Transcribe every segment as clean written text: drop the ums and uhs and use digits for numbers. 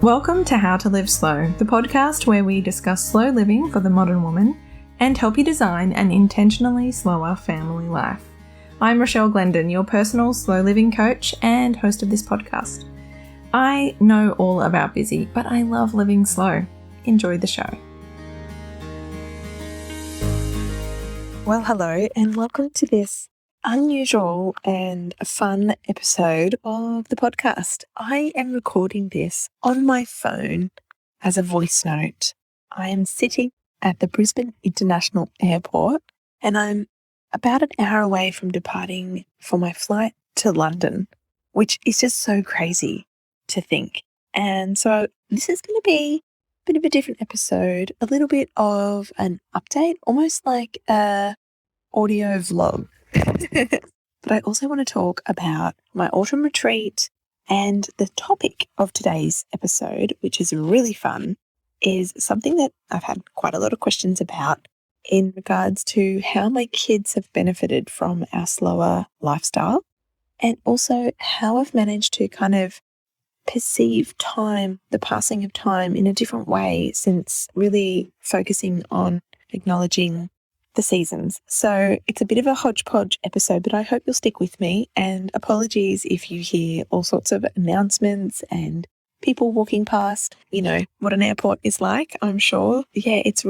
Welcome to How to Live Slow, the podcast where we discuss slow living for the modern woman and help you design an intentionally slower family life. I'm Rachelle Glendon, your personal slow living coach and host of this podcast. I know all about busy, but I love living slow. Enjoy the show. Well, hello and welcome to this unusual and fun episode of the podcast. I am recording this on my phone as a voice note. I am sitting at the Brisbane International Airport and I'm about an hour away from departing for my flight to London, which is just so crazy to think. And so this is going to be a bit of a different episode, a little bit of an update, almost like a audio vlog. But I also want to talk about my autumn retreat, and the topic of today's episode, which is really fun, is something that I've had quite a lot of questions about in regards to how my kids have benefited from our slower lifestyle, and also how I've managed to kind of perceive time, the passing of time, in a different way since really focusing on acknowledging the seasons. So it's a bit of a hodgepodge episode, but I hope you'll stick with me, and apologies if you hear all sorts of announcements and people walking past. You know what an airport is like, I'm sure. Yeah, it's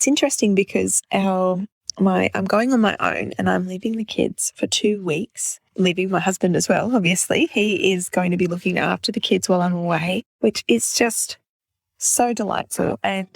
interesting because I'm going on my own and I'm leaving the kids for 2 weeks, leaving my husband as well, obviously. He is going to be looking after the kids while I'm away, which is just so delightful. And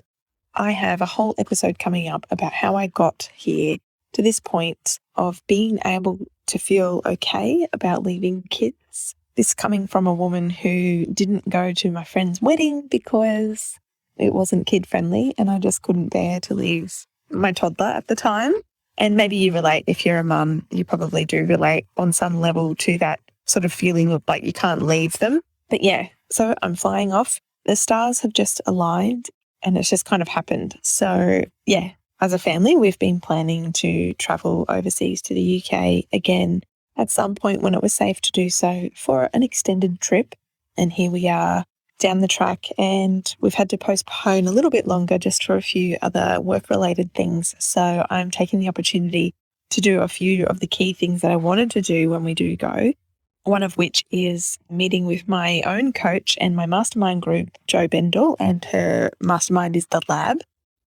I have a whole episode coming up about how I got here to this point of being able to feel okay about leaving kids. This coming from a woman who didn't go to my friend's wedding because it wasn't kid friendly and I just couldn't bear to leave my toddler at the time. And maybe you relate, if you're a mum, you probably do relate on some level to that sort of feeling of like you can't leave them. But yeah, so I'm flying off. The stars have just aligned. And it's just kind of happened. So yeah, as a family, we've been planning to travel overseas to the UK again at some point when it was safe to do so for an extended trip. And here we are down the track, and we've had to postpone a little bit longer just for a few other work-related things. So I'm taking the opportunity to do a few of the key things that I wanted to do when we do go. One of which is meeting with my own coach and my mastermind group, Jo Bendel, and her mastermind is The Lab,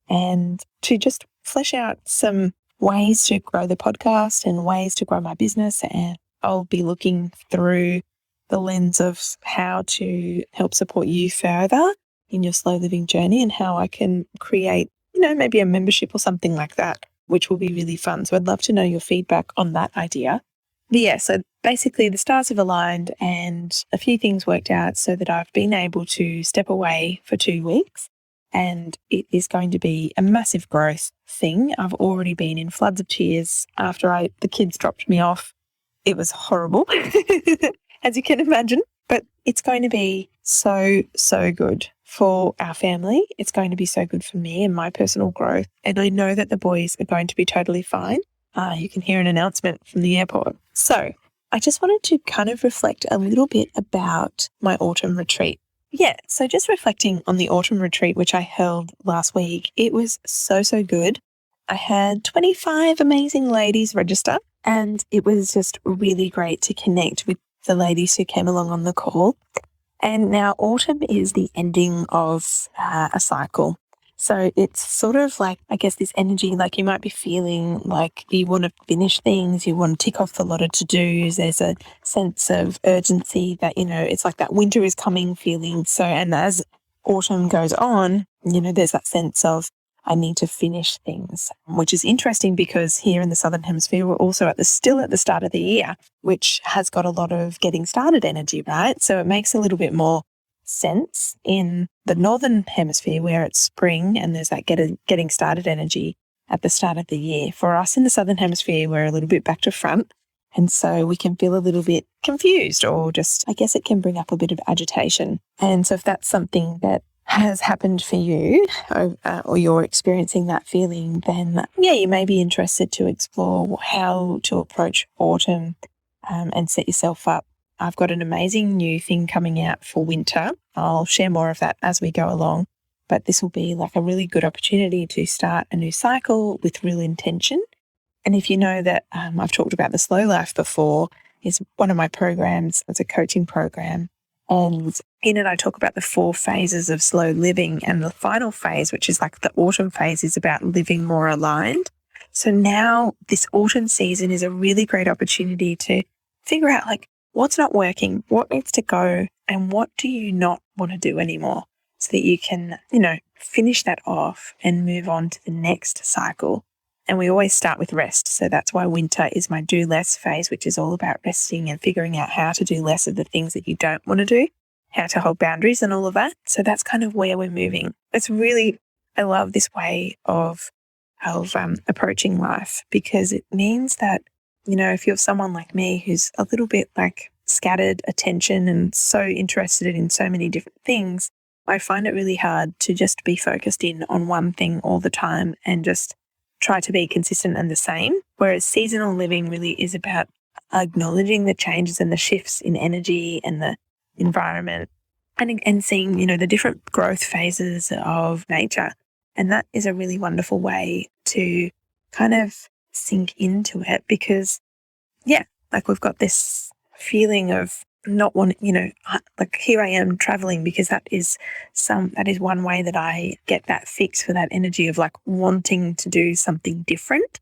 and to just flesh out some ways to grow the podcast and ways to grow my business. And I'll be looking through the lens of how to help support you further in your slow living journey and how I can create, maybe a membership or something like that, which will be really fun. So I'd love to know your feedback on that idea. But yeah, so basically the stars have aligned and a few things worked out so that I've been able to step away for 2 weeks, and it is going to be a massive growth thing. I've already been in floods of tears after the kids dropped me off. It was horrible, as you can imagine, but it's going to be so, so good for our family. It's going to be so good for me and my personal growth. And I know that the boys are going to be totally fine. You can hear an announcement from the airport. So I just wanted to kind of reflect a little bit about my autumn retreat. Yeah, so just reflecting on the autumn retreat, which I held last week, it was so, so good. I had 25 amazing ladies register, and it was just really great to connect with the ladies who came along on the call. And now autumn is the ending of a cycle. So it's sort of like, I guess, this energy, like you might be feeling like you want to finish things, you want to tick off a lot of to-dos. There's a sense of urgency that, it's like that winter is coming feeling. So, and as autumn goes on, there's that sense of I need to finish things, which is interesting because here in the Southern Hemisphere, we're also still at the start of the year, which has got a lot of getting started energy, right? So it makes a little bit more sense in the Northern Hemisphere where it's spring and there's that getting started energy at the start of the year. For us in the Southern Hemisphere, we're a little bit back to front, and so we can feel a little bit confused, or just, I guess it can bring up a bit of agitation. And so if that's something that has happened for you, or you're experiencing that feeling, then you may be interested to explore how to approach autumn and set yourself up I've got an amazing new thing coming out for winter. I'll share more of that as we go along, but this will be like a really good opportunity to start a new cycle with real intention. And if you know that I've talked about the slow life before, is one of my programs. It's a coaching program. And in it, I talk about the 4 phases of slow living. And the final phase, which is like the autumn phase, is about living more aligned. So now this autumn season is a really great opportunity to figure out like what's not working, what needs to go, and what do you not want to do anymore, so that you can, finish that off and move on to the next cycle. And we always start with rest. So that's why winter is my do less phase, which is all about resting and figuring out how to do less of the things that you don't want to do, how to hold boundaries and all of that. So that's kind of where we're moving. It's really, I love this way of approaching life, because it means that, if you're someone like me who's a little bit like scattered attention and so interested in so many different things, I find it really hard to just be focused in on one thing all the time and just try to be consistent and the same. Whereas seasonal living really is about acknowledging the changes and the shifts in energy and the environment, and seeing, the different growth phases of nature. And that is a really wonderful way to kind of sink into it, because, like we've got this feeling of not wanting, like here I am traveling, because that is one way that I get that fix for that energy of like wanting to do something different.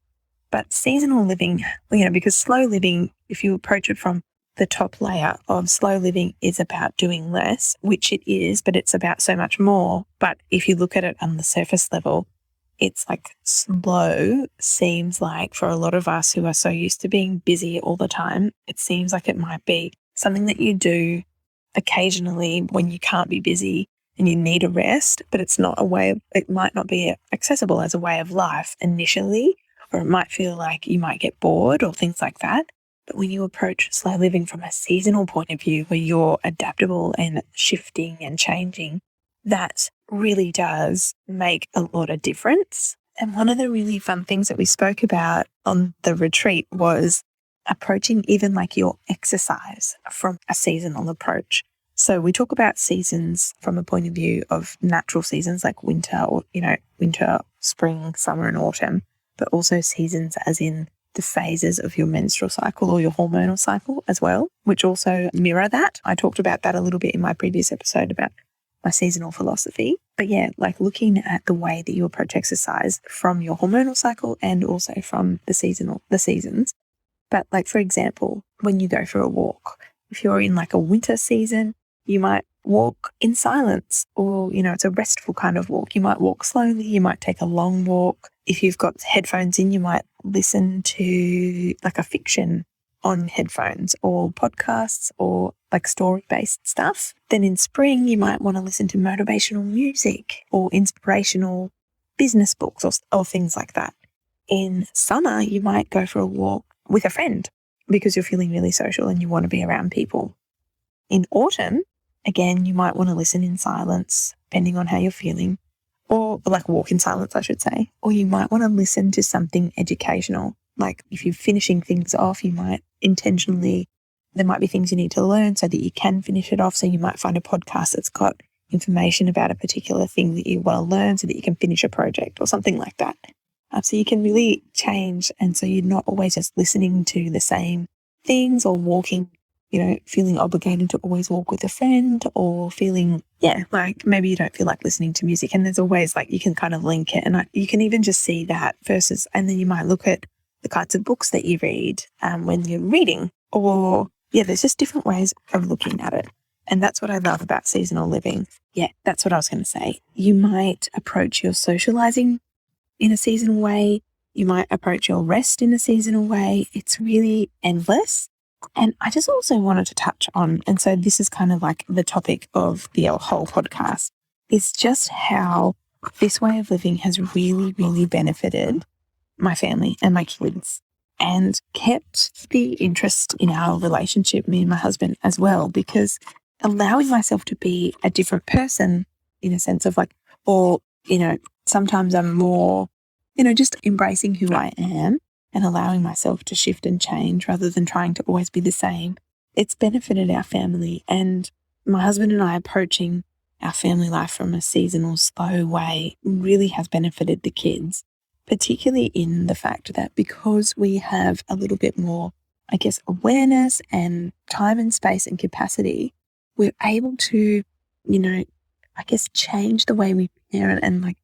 But seasonal living, because slow living, if you approach it from the top layer of slow living, is about doing less, which it is, but it's about so much more. But if you look at it on the surface level, it's like slow seems like, for a lot of us who are so used to being busy all the time, it seems like it might be something that you do occasionally when you can't be busy and you need a rest, but it might not be accessible as a way of life initially, or it might feel like you might get bored or things like that. But when you approach slow living from a seasonal point of view, where you're adaptable and shifting and changing, that really does make a lot of difference. And one of the really fun things that we spoke about on the retreat was approaching even like your exercise from a seasonal approach. So we talk about seasons from a point of view of natural seasons like winter, or, winter, spring, summer and autumn, but also seasons as in the phases of your menstrual cycle or your hormonal cycle as well, which also mirror that. I talked about that a little bit in my previous episode about my seasonal philosophy. But like looking at the way that you approach exercise from your hormonal cycle and also from the seasons. But like, for example, when you go for a walk, if you're in like a winter season, you might walk in silence, or, it's a restful kind of walk. You might walk slowly. You might take a long walk. If you've got headphones in, you might listen to like a fiction on headphones, or podcasts, or like story-based stuff. Then in spring, you might want to listen to motivational music or inspirational business books, or things like that. In summer, you might go for a walk with a friend because you're feeling really social and you want to be around people. In autumn, again, you might want to listen in silence, depending on how you're feeling, or like walk in silence, I should say. Or you might want to listen to something educational. Like if you're finishing things off, you might there might be things you need to learn so that you can finish it off. So you might find a podcast that's got information about a particular thing that you want to learn so that you can finish a project or something like that. So you can really change. And so you're not always just listening to the same things, or walking, feeling obligated to always walk with a friend, or feeling, like maybe you don't feel like listening to music. And there's always like, you can kind of link it, and you can even just see that versus, and then you might look at the kinds of books that you read when you're reading, or there's just different ways of looking at it. And that's what I love about seasonal living. That's what I was going to say. You might approach your socializing in a seasonal way. You might approach your rest in a seasonal way. It's really endless. And I just also wanted to touch on, and so this is kind of like the topic of the whole podcast, is just how this way of living has really, really benefited my family and my kids, and kept the interest in our relationship, me and my husband as well, because allowing myself to be a different person in a sense of like, or, sometimes I'm more, just embracing who I am and allowing myself to shift and change rather than trying to always be the same. it's benefited our family. And my husband and I approaching our family life from a seasonal, slow way really has benefited the kids, particularly in the fact that because we have a little bit more, I guess, awareness and time and space and capacity, we're able to, I guess, change the way we parent and like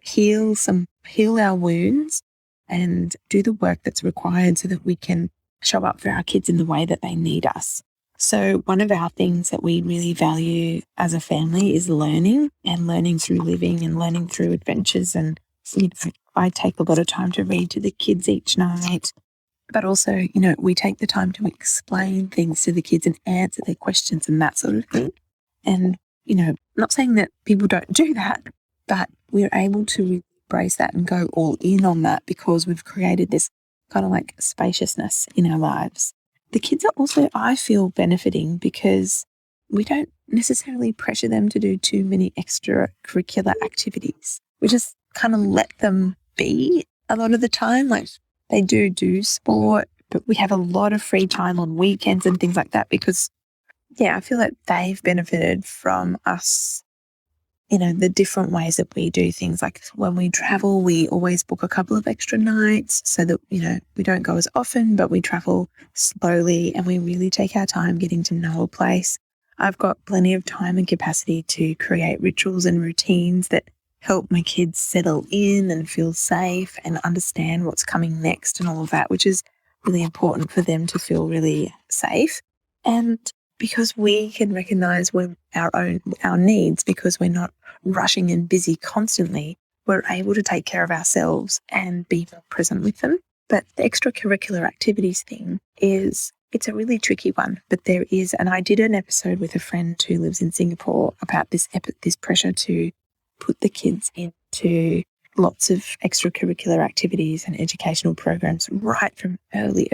heal our wounds and do the work that's required so that we can show up for our kids in the way that they need us. So one of our things that we really value as a family is learning, and learning through living and learning through adventures. And I take a lot of time to read to the kids each night, but also, we take the time to explain things to the kids and answer their questions and that sort of thing. And, not saying that people don't do that, but we're able to really embrace that and go all in on that because we've created this kind of like spaciousness in our lives. The kids are also, I feel, benefiting because we don't necessarily pressure them to do too many extracurricular activities. We just kind of let them be a lot of the time. Like they do sport, but we have a lot of free time on weekends and things like that because, I feel like they've benefited from us, the different ways that we do things. Like when we travel, we always book a couple of extra nights so that, we don't go as often, but we travel slowly and we really take our time getting to know a place. I've got plenty of time and capacity to create rituals and routines that help my kids settle in and feel safe and understand what's coming next and all of that, which is really important for them to feel really safe. And because we can recognize when our needs, because we're not rushing and busy constantly, we're able to take care of ourselves and be more present with them. But the extracurricular activities thing it's a really tricky one, but there is, and I did an episode with a friend who lives in Singapore about this pressure to put the kids into lots of extracurricular activities and educational programs right from early.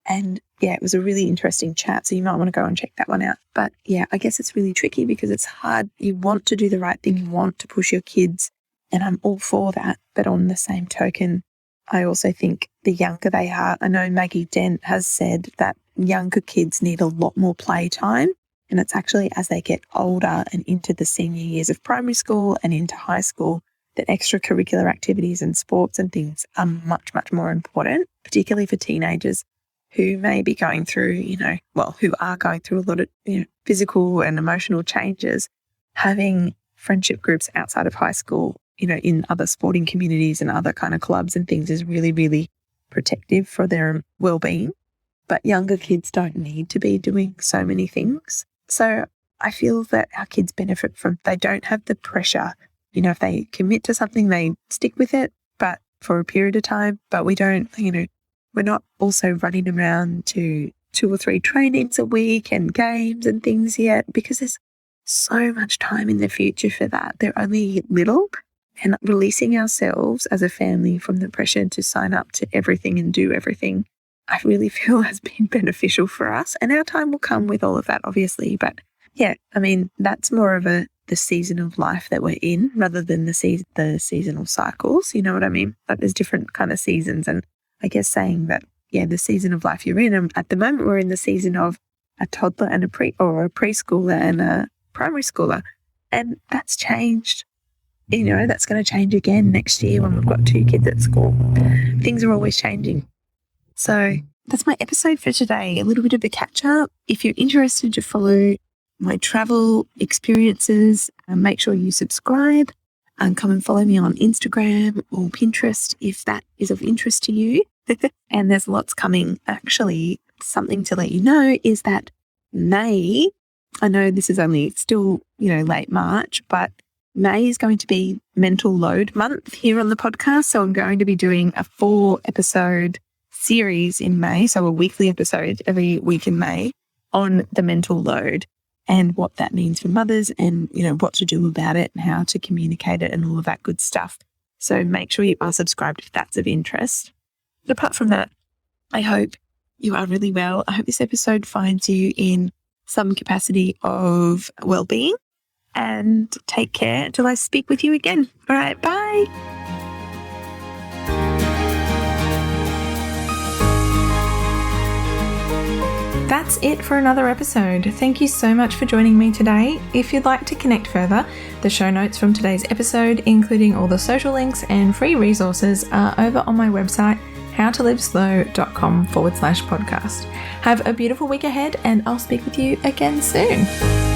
And it was a really interesting chat. So you might want to go and check that one out. But I guess it's really tricky because it's hard. You want to do the right thing. You want to push your kids. And I'm all for that. But on the same token, I also think the younger they are, I know Maggie Dent has said that younger kids need a lot more playtime. And it's actually as they get older and into the senior years of primary school and into high school that extracurricular activities and sports and things are much, much more important, particularly for teenagers who may be going through, who are going through a lot of, physical and emotional changes. Having friendship groups outside of high school, in other sporting communities and other kind of clubs and things is really, really protective for their well-being. But younger kids don't need to be doing so many things. So I feel that our kids benefit from, they don't have the pressure. If they commit to something, they stick with it, but for a period of time. But we don't, we're not also running around to 2 or 3 trainings a week and games and things yet because there's so much time in the future for that. They're only little, and releasing ourselves as a family from the pressure to sign up to everything and do everything, I really feel has been beneficial for us. And our time will come with all of that, obviously. But that's more of the season of life that we're in rather than the seasonal cycles. You know what I mean? But there's different kind of seasons. And I guess saying that, the season of life you're in, and at the moment we're in the season of a toddler and a preschooler and a primary schooler. And that's changed. That's going to change again next year when we've got 2 kids at school. Things are always changing. So that's my episode for today. A little bit of a catch up. If you're interested to follow my travel experiences, make sure you subscribe and come and follow me on Instagram or Pinterest if that is of interest to you. And there's lots coming. Actually, something to let you know is that May, I know this is only still, late March, but May is going to be mental load month here on the podcast. So I'm going to be doing a 4-episode series in May. So a weekly episode every week in May on the mental load and what that means for mothers and, what to do about it and how to communicate it and all of that good stuff. So make sure you are subscribed if that's of interest. But apart from that, I hope you are really well. I hope this episode finds you in some capacity of well-being, and take care until I speak with you again. All right, bye. That's it for another episode. Thank you so much for joining me today. If you'd like to connect further, the show notes from today's episode, including all the social links and free resources, are over on my website, howtoliveslow.com/podcast. Have a beautiful week ahead, and I'll speak with you again soon.